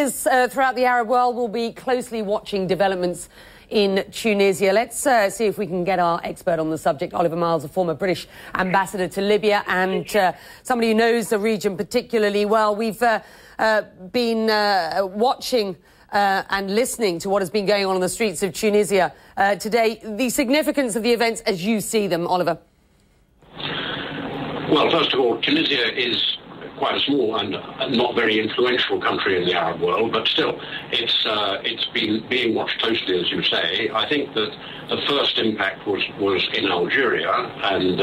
Leaders throughout the Arab world will be closely watching developments in Tunisia. Let's see if we can get our expert on the subject, Oliver Miles, a former British ambassador to Libya and somebody who knows the region particularly well. We've been watching and listening to what has been going on the streets of Tunisia today. The significance of the events as you see them, Oliver. Well, first of all, Tunisia is quite a small and not very influential country in the Arab world, but still, it's been being watched closely, as you say. I think that the first impact was in Algeria, and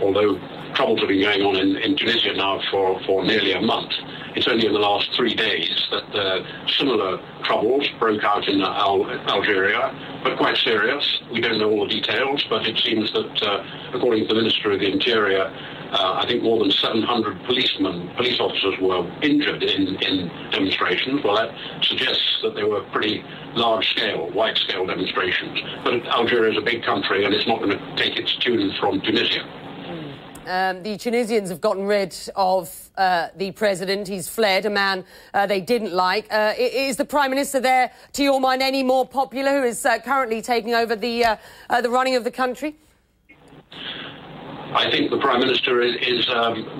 although troubles have been going on in Tunisia now for nearly a month, it's only in the last 3 days that similar troubles broke out in Algeria, but quite serious. We don't know all the details, but it seems that, according to the Minister of the Interior, I think more than 700 police officers were injured in demonstrations. Well, that suggests that they were pretty large-scale, wide-scale demonstrations. But Algeria is a big country, and it's not going to take its tune from Tunisia. The Tunisians have gotten rid of the president. He's fled, a man they didn't like. Is the Prime Minister there, to your mind, any more popular, who is currently taking over the running of the country? I think the Prime Minister is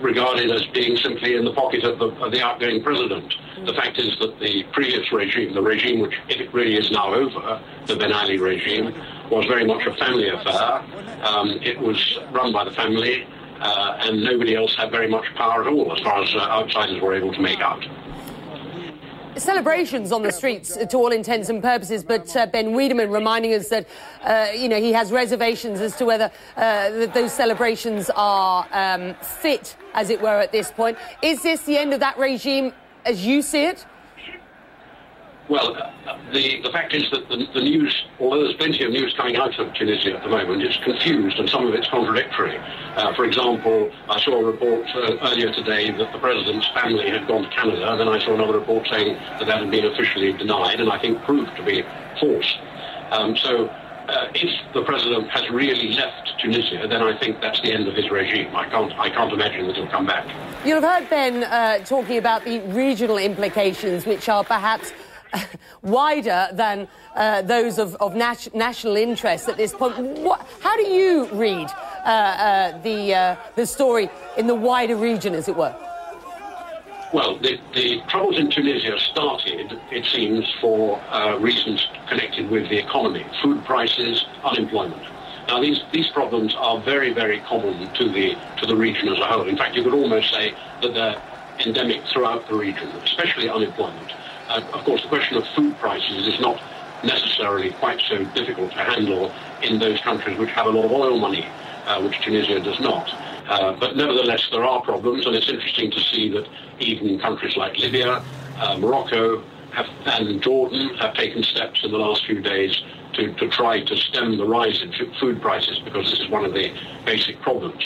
regarded as being simply in the pocket of the outgoing president. The fact is that the previous regime, the regime which it really is now over, the Ben Ali regime, was very much a family affair. It was run by the family, and nobody else had very much power at all, as far as outsiders were able to make out. Celebrations on the streets, to all intents and purposes, but Ben Wedeman reminding us that, he has reservations as to whether those celebrations are fit, as it were, at this point. Is this the end of that regime as you see it? Well, the fact is that the news, although there's plenty of news coming out of Tunisia at the moment, it's confused and some of it's contradictory. For example, I saw a report earlier today that the president's family had gone to Canada, then I saw another report saying that that had been officially denied, and I think proved to be false. If the president has really left Tunisia, then I think that's the end of his regime. I can't imagine that he'll come back. You'll have heard Ben talking about the regional implications, which are perhaps wider than those of national interest at this point. How do you read the story in the wider region, as it were? Well, the troubles in Tunisia started, it seems, for reasons connected with the economy, food prices, unemployment. Now, these problems are very, very common to the region as a whole. In fact, you could almost say that they're endemic throughout the region, especially unemployment. Of course, the question of food prices is not necessarily quite so difficult to handle in those countries which have a lot of oil money, which Tunisia does not. But nevertheless, there are problems, and it's interesting to see that even countries like Libya, Morocco, and Jordan have taken steps in the last few days to try to stem the rise in food prices, because this is one of the basic problems.